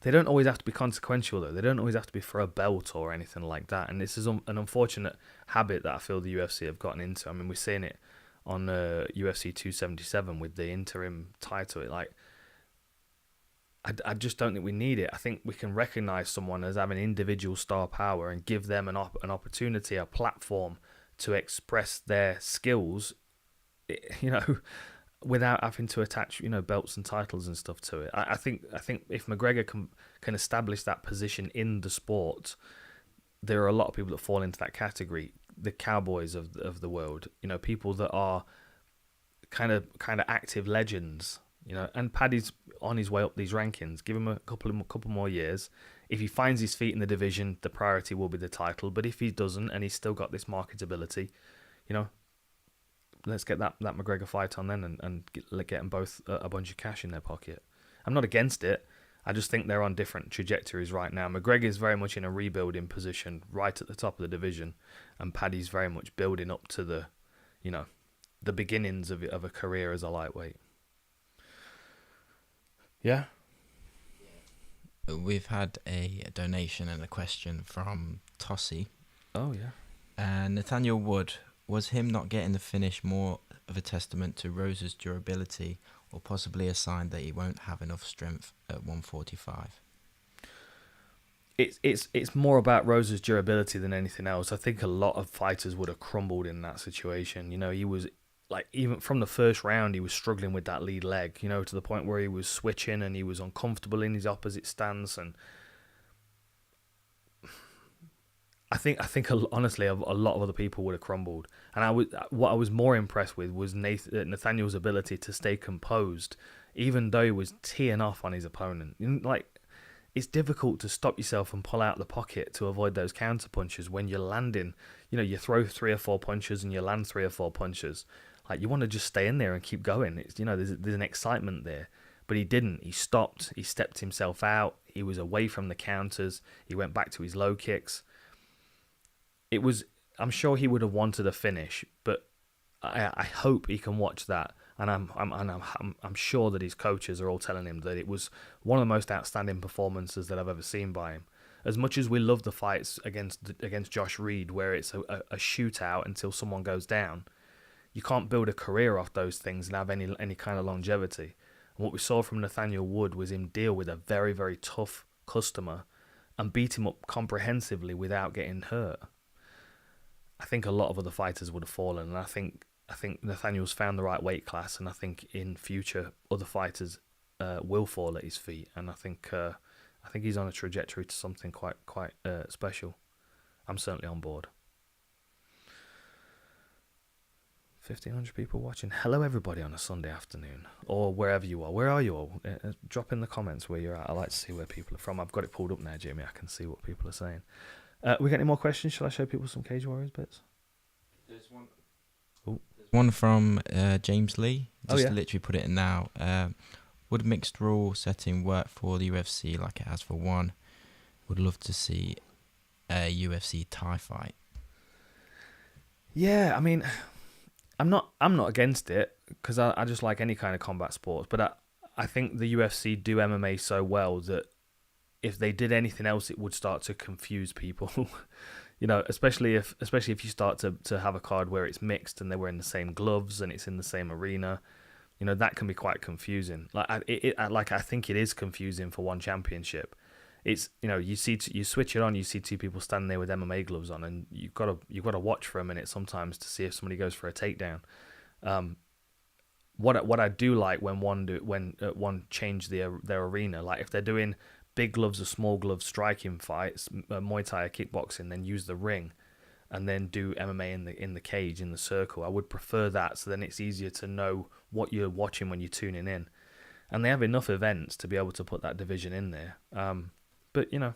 Speaker 1: They don't always have to be consequential, though. They don't always have to be for a belt or anything like that. And this is an unfortunate habit that I feel the UFC have gotten into. I mean, we're seeing it on UFC 277 with the interim title. I just don't think we need it. I think we can recognise someone as having individual star power and give them an opportunity, a platform to express their skills, without having to attach, belts and titles and stuff to it. I think if McGregor can establish that position in the sport, there are a lot of people that fall into that category. The cowboys of the world, people that are kind of active legends, You know, and Paddy's on his way up these rankings. Give him a couple more years. If he finds his feet in the division, the priority will be the title. But if he doesn't, and he's still got this marketability, you know, let's get that McGregor fight on then, and get them both a bunch of cash in their pocket. I'm not against it. I just think they're on different trajectories right now. McGregor is very much in a rebuilding position, right at the top of the division, and Paddy's very much building up to the, you know, the beginnings of a career as a lightweight. Yeah.
Speaker 3: We've had a donation and a question from Tossie.
Speaker 1: Oh yeah.
Speaker 3: And Nathaniel Wood, was him not getting the finish more of a testament to Rose's durability, or possibly a sign that he won't have enough strength at 145?
Speaker 1: It's more about Rose's durability than anything else. I think a lot of fighters would have crumbled in that situation. You know, he was like, even from the first round, he was struggling with that lead leg, you know, to the point where he was switching and he was uncomfortable in his opposite stance. And I think honestly, a lot of other people would have crumbled. And what I was more impressed with was Nathaniel's ability to stay composed, even though he was teeing off on his opponent. Like, it's difficult to stop yourself and pull out the pocket to avoid those counter punches when you're landing. You know, you throw 3 or 4 punches and you land 3 or 4 punches. Like, you want to just stay in there and keep going. It's, you know, there's an excitement there. But he didn't. He stopped. He stepped himself out. He was away from the counters. He went back to his low kicks. It was, I'm sure he would have wanted a finish, but I hope he can watch that. And I'm sure that his coaches are all telling him that it was one of the most outstanding performances that I've ever seen by him. As much as we love the fights against Josh Reed, where it's a shootout until someone goes down, you can't build a career off those things and have any kind of longevity. And what we saw from Nathaniel Wood was him deal with a very, very tough customer and beat him up comprehensively without getting hurt. I think a lot of other fighters would have fallen, and I think Nathaniel's found the right weight class, and I think in future other fighters will fall at his feet, and I think he's on a trajectory to something quite special. I'm certainly on board. 1,500 people watching. Hello everybody on a Sunday afternoon, or wherever you are. Where are you all? Drop in the comments where you're at. I like to see where people are from. I've got it pulled up now, Jamie. I can see what people are saying. We got any more questions? Shall I show people some Cage Warriors bits?
Speaker 3: There's one. Ooh. There's one from James Lee. Just literally put it in now. Would mixed rule setting work for the UFC like it has for one? Would love to see a UFC Thai fight.
Speaker 1: Yeah, I mean, I'm not against it, because I just like any kind of combat sports. But I think the UFC do MMA so well that if they did anything else, it would start to confuse people. You know, especially if you start to have a card where it's mixed and they're wearing the same gloves and it's in the same arena. You know, that can be quite confusing. Like I think it is confusing for one championship. It's, you know, you switch it on, you see 2 people standing there with MMA gloves on, and you've got to watch for a minute sometimes to see if somebody goes for a takedown. What I do like when one change their arena, like if they're doing big gloves or small gloves striking fights, Muay Thai or kickboxing, then use the ring, and then do MMA in the cage, in the circle. I would prefer that, so then it's easier to know what you're watching when you're tuning in. And they have enough events to be able to put that division in there. But, you know,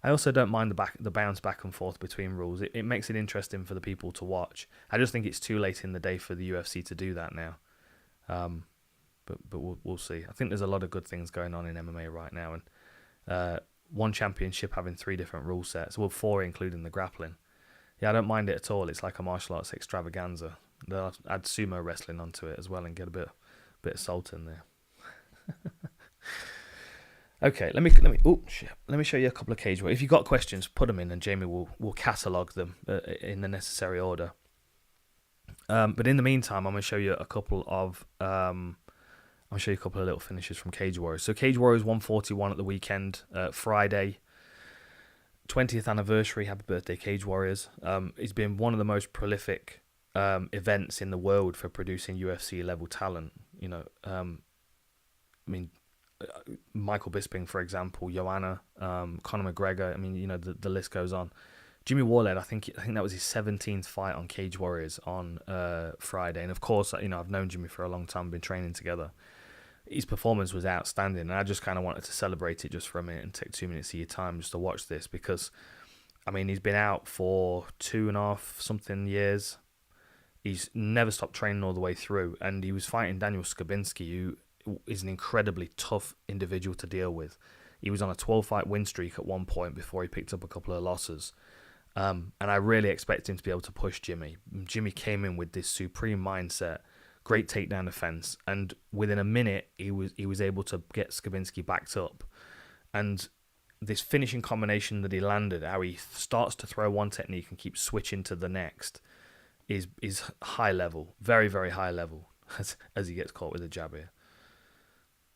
Speaker 1: I also don't mind the bounce back and forth between rules. It makes it interesting for the people to watch. I just think it's too late in the day for the UFC to do that now. But we'll see. I think there's a lot of good things going on in MMA right now, and one championship having 3 different rule sets, well, 4 including the grappling. Yeah, I don't mind it at all. It's like a martial arts extravaganza. They'll add sumo wrestling onto it as well and get a bit of salt in there. Okay, let me show you a couple of Cage Warriors. If you've got questions, put them in, and Jamie will catalogue them in the necessary order. But in the meantime, I'm going to show you a couple of little finishes from Cage Warriors. So Cage Warriors 141 at the weekend, Friday, 20th anniversary. Happy birthday, Cage Warriors. It's been one of the most prolific events in the world for producing UFC level talent. You know, I mean, Michael Bisping, for example, Joanna, Conor McGregor. I mean, you know, the list goes on. Jimmy Warled, I think that was his 17th fight on Cage Warriors on Friday. And of course, you know, I've known Jimmy for a long time, been training together. his performance was outstanding, and I just kind of wanted to celebrate it just for a minute and take 2 minutes of your time just to watch this, because, I mean, he's been out for 2.5 something years. He's never stopped training all the way through, and he was fighting Daniel Skabinski, who is an incredibly tough individual to deal with. He was on a 12-fight win streak at one point before he picked up a couple of losses. And I really expect him to be able to push Jimmy. Jimmy came in with this supreme mindset, great takedown defense, and within a minute, he was able to get Skabinski backed up. And this finishing combination that he landed, how he starts to throw one technique and keeps switching to the next, is high level, very, very high level, as he gets caught with a jab here.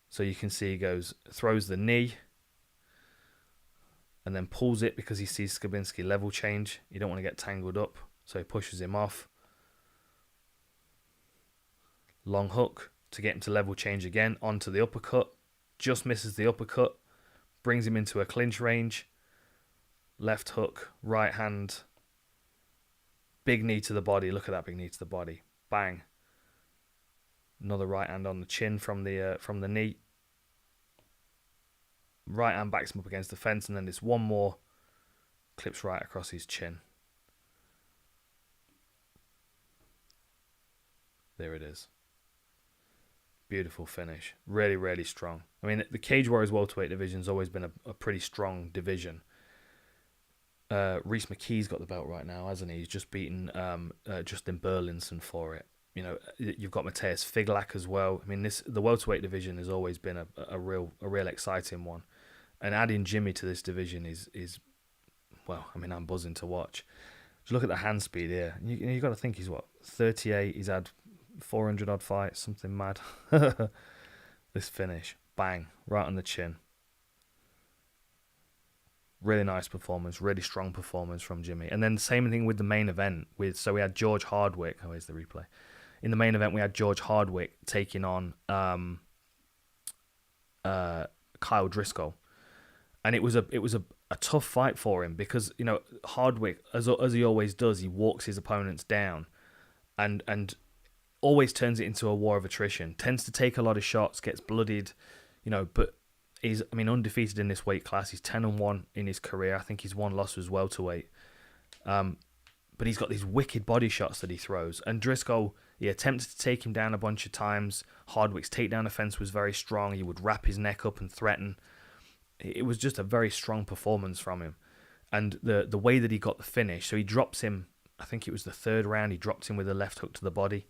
Speaker 1: So you can see he throws the knee, and then pulls it because he sees Skabinski level change. You don't want to get tangled up, so he pushes him off. Long hook to get him to level change again, onto the uppercut. Just misses the uppercut, brings him into a clinch range. Left hook, right hand, big knee to the body. Look at that big knee to the body. Bang. Another right hand on the chin from the knee. Right hand backs him up against the fence, and then this one more clips right across his chin. There it is. Beautiful finish. Really, really strong. I mean, the Cage Warriors welterweight division has always been a pretty strong division. Reece McKee's got the belt right now, hasn't he? He's just beaten Justin Burlinson for it. You know, you've got Mateus Figlak as well. I mean, the welterweight division has always been a real exciting one. And adding Jimmy to this division is well, I mean, I'm buzzing to watch. Just look at the hand speed here. You got to think he's 38. He's had 400 odd fights, something mad. This finish, bang, right on the chin. Really nice performance, really strong performance from Jimmy. And then the same thing with the main event. So we had George Hardwick. Oh, here's the replay. In the main event, we had George Hardwick taking on Kyle Driscoll. And it was a tough fight for him because, you know, Hardwick, as he always does, he walks his opponents down and always turns it into a war of attrition. Tends to take a lot of shots, gets bloodied, you know, but he's, I mean, undefeated in this weight class. He's 10-1 in his career. I think his one loss was welterweight. But he's got these wicked body shots that he throws. And Driscoll, he attempted to take him down a bunch of times. Hardwick's takedown defense was very strong. He would wrap his neck up and threaten. It was just a very strong performance from him. And the way that he got the finish, so he drops him, I think it was the third round, he dropped him with a left hook to the body.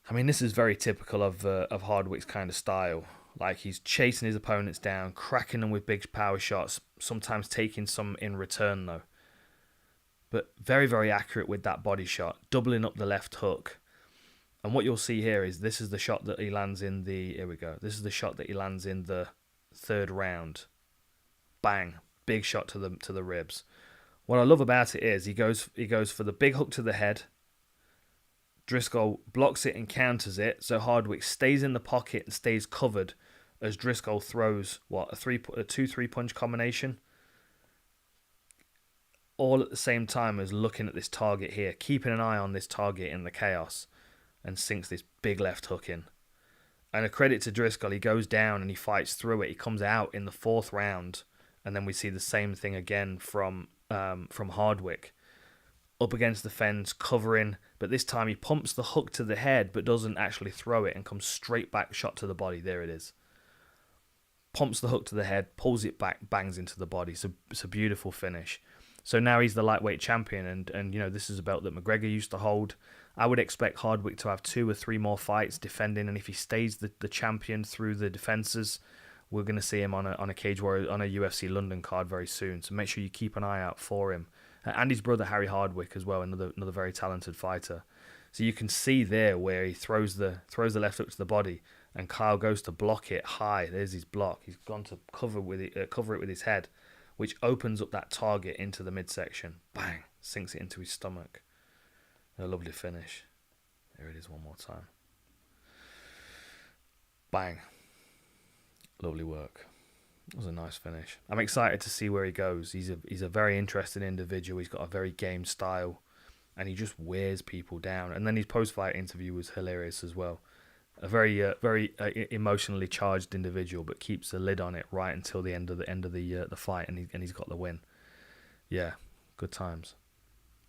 Speaker 1: I mean, this is very typical of Hardwick's kind of style. Like, he's chasing his opponents down, cracking them with big power shots, sometimes taking some in return, though. But very, very accurate with that body shot, doubling up the left hook. And what you'll see here is this is the shot that he lands in the... Here we go. This is the shot that he lands in the third round. Bang. Big shot to the ribs. What I love about it is he goes for the big hook to the head. Driscoll blocks it and counters it, so Hardwick stays in the pocket and stays covered as Driscoll throws, a 2-3 punch combination. All at the same time as looking at this target here, keeping an eye on this target in the chaos, and sinks this big left hook in. And a credit to Driscoll, he goes down and he fights through it. He comes out in the fourth round, and then we see the same thing again from Hardwick. Up against the fence, covering, but this time he pumps the hook to the head but doesn't actually throw it and comes straight back, shot to the body. There it is. Pumps the hook to the head, pulls it back, bangs into the body. So it's a beautiful finish. So now he's the lightweight champion, and you know, this is a belt that McGregor used to hold. I would expect Hardwick to have 2 or 3 more fights defending, and if he stays the champion through the defenses, we're going to see him on a Cage Warrior, on a UFC London card very soon. So make sure you keep an eye out for him. And his brother Harry Hardwick as well, another very talented fighter. So you can see there where he throws the left hook to the body, and Kyle goes to block it high. There's his block. He's gone to cover it with his head, which opens up that target into the midsection. Bang! Sinks it into his stomach. A lovely finish. There it is one more time. Bang! Lovely work. It was a nice finish. I'm excited to see where he goes. He's a very interesting individual. He's got a very game style, and he just wears people down. And then his post-fight interview was hilarious as well. a very emotionally charged individual, but keeps the lid on it right until the end of the fight, and he's got the win. Yeah, good times.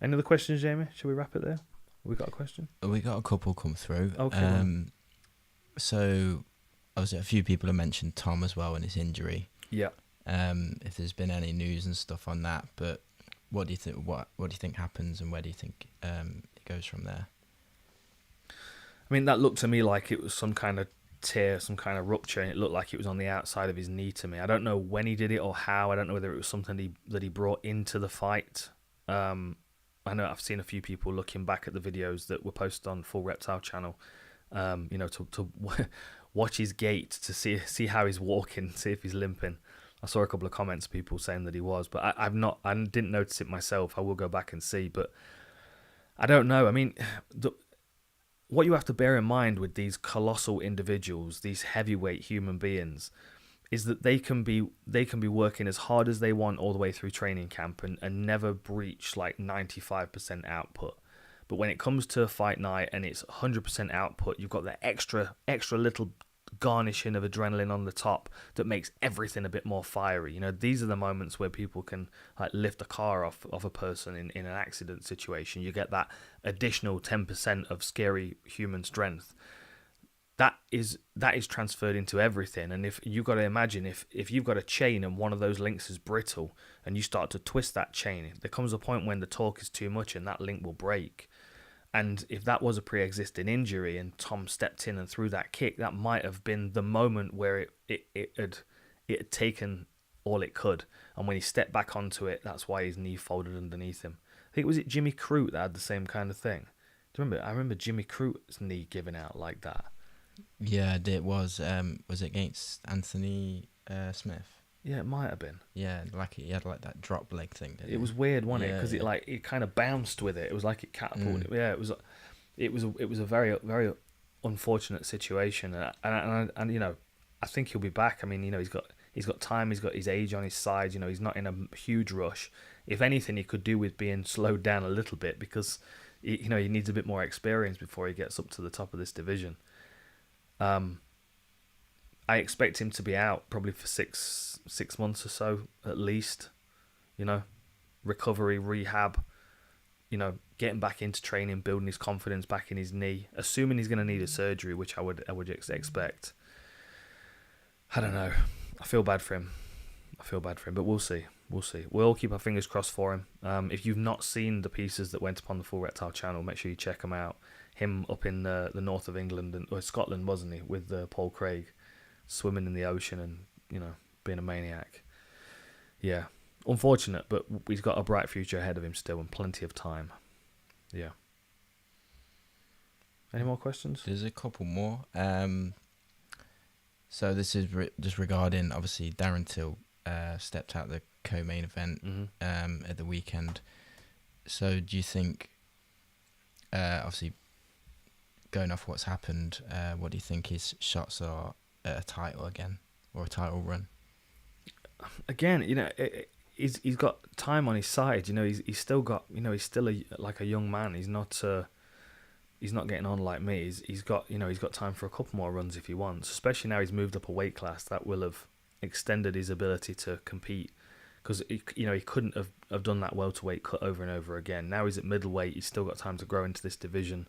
Speaker 1: Any other questions, Jamie? Should we wrap it there? We got a question?
Speaker 3: We got a couple come through.
Speaker 1: Okay.
Speaker 3: So, obviously, a few people have mentioned Tom as well and his injury.
Speaker 1: Yeah.
Speaker 3: If there's been any news and stuff on that, but what do you think? What do you think happens, and where do you think it goes from there?
Speaker 1: I mean, that looked to me like it was some kind of tear, some kind of rupture, and it looked like it was on the outside of his knee to me. I don't know when he did it or how. I don't know whether it was something that he brought into the fight. I know I've seen a few people looking back at the videos that were posted on Full Reptile channel, to watch his gait, to see how he's walking, see if he's limping. I saw a couple of comments, people saying that he was, but I didn't notice it myself. I will go back and see, but I don't know. I mean, what you have to bear in mind with these colossal individuals, these heavyweight human beings, is that they can be working as hard as they want all the way through training camp and never breach like 95% output. But when it comes to a fight night and it's 100% output, you've got that extra little garnishing of adrenaline on the top that makes everything a bit more fiery. These are the moments where people can like lift a car off a person in an accident situation. You get that additional 10% of scary human strength. That is transferred into everything. And if you've got to imagine, if you've got a chain and one of those links is brittle and you start to twist that chain, there comes a point when the torque is too much and that link will break. And if that was a pre-existing injury and Tom stepped in and threw that kick, that might have been the moment where it had taken all it could. And when he stepped back onto it, that's why his knee folded underneath him. I think, was it Jimmy Crute that had the same kind of thing? Do you remember? I remember Jimmy Crute's knee giving out like that.
Speaker 3: Yeah, it was. Was it against Anthony Smith?
Speaker 1: Yeah, it might have been.
Speaker 3: Yeah, like he had like that drop leg thing. Didn't
Speaker 1: it was weird, wasn't it? Because it it kind of bounced with it. It was like it catapulted. Yeah, it was a very very unfortunate situation, and I think he'll be back. I mean, he's got time. He's got his age on his side. He's not in a huge rush. If anything, he could do with being slowed down a little bit because he needs a bit more experience before he gets up to the top of this division. I expect him to be out probably for six months or so at least. Recovery, rehab, getting back into training, building his confidence back in his knee, assuming he's going to need a surgery, which I would expect. I don't know. I feel bad for him, but we'll see. We'll keep our fingers crossed for him. If you've not seen the pieces that went up on the Full Reptile channel, make sure you check them out. Him up in the north of England or Scotland, wasn't he, with Paul Craig, swimming in the ocean and being a maniac. Yeah, unfortunate, but he's got a bright future ahead of him still and plenty of time. Yeah. Any more questions?
Speaker 3: There's a couple more. So this is just regarding, obviously, Darren Till stepped out the co-main event at the weekend. So do you think, obviously, going off what's happened, what do you think his shots are at a title again or a title run? Again,
Speaker 1: he's got time on his side. He's still got, he's still a young man. He's not getting on like me. He's got time for a couple more runs if he wants. Especially now he's moved up a weight class, that will have extended his ability to compete. Because he couldn't have done that welterweight cut over and over again. Now he's at middleweight. He's still got time to grow into this division,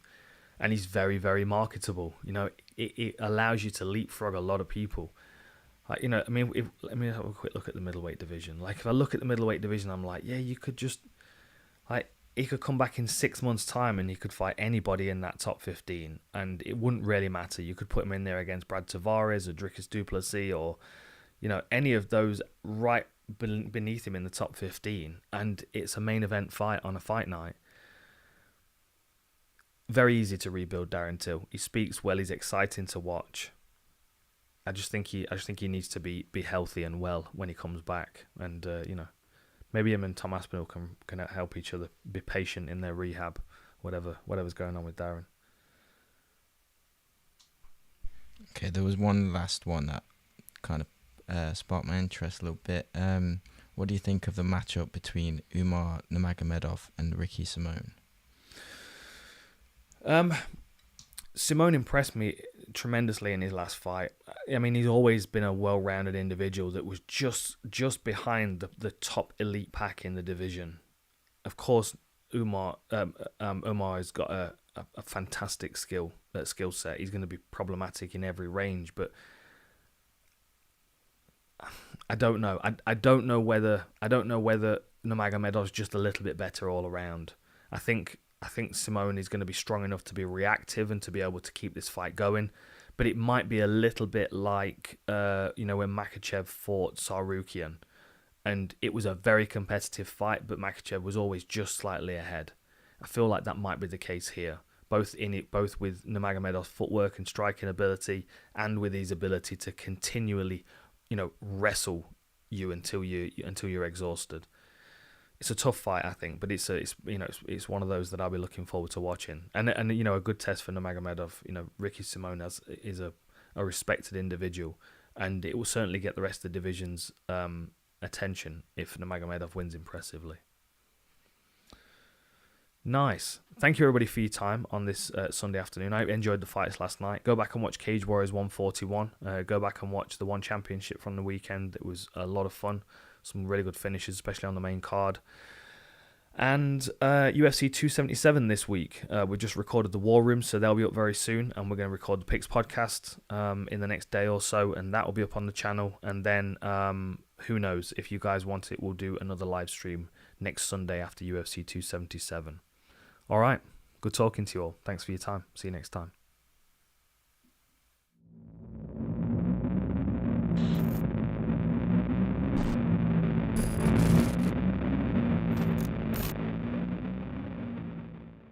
Speaker 1: and he's very, very marketable. It allows you to leapfrog a lot of people. Let me have a quick look at the middleweight division. Like, if I look at the middleweight division, I'm like, yeah, you could just, he could come back in 6 months' time and he could fight anybody in that top 15, and it wouldn't really matter. You could put him in there against Brad Tavares or Dricus du Plessis or, any of those right beneath him in the top 15, and it's a main event fight on a fight night. Very easy to rebuild Darren Till. He speaks well. He's exciting to watch. I just think he needs to be healthy and well when he comes back, and maybe him and Tom Aspinall can help each other. Be patient in their rehab, whatever's going on with Darren.
Speaker 3: Okay, there was one last one that kind of sparked my interest a little bit. What do you think of the matchup between Umar Nurmagomedov and Ricky Simon?
Speaker 1: Simone impressed me tremendously in his last fight. I mean, he's always been a well-rounded individual that was just behind the top elite pack in the division. Of course, Umar has got a fantastic skill set. He's going to be problematic in every range, but I don't know. I don't know whether Nurmagomedov's just a little bit better all around. I think Simone is going to be strong enough to be reactive and to be able to keep this fight going, but it might be a little bit like when Makhachev fought Sarukian, and it was a very competitive fight, but Makhachev was always just slightly ahead. I feel like that might be the case here, both with Nurmagomedov's footwork and striking ability, and with his ability to continually, wrestle you until you're exhausted. It's a tough fight, I think, but it's one of those that I'll be looking forward to watching, and a good test for Nurmagomedov. Ricky Simone is a respected individual, and it will certainly get the rest of the division's attention if Nurmagomedov wins impressively. Nice. Thank you, everybody, for your time on this Sunday afternoon. I enjoyed the fights last night. Go back and watch Cage Warriors 141. Go back and watch the One Championship from the weekend. It was a lot of fun. Some really good finishes, especially on the main card. And UFC 277 this week. We just recorded the War Room, so they'll be up very soon. And we're going to record the Picks podcast in the next day or so, and that will be up on the channel. And then, who knows, if you guys want it, we'll do another live stream next Sunday after UFC 277. All right. Good talking to you all. Thanks for your time. See you next time.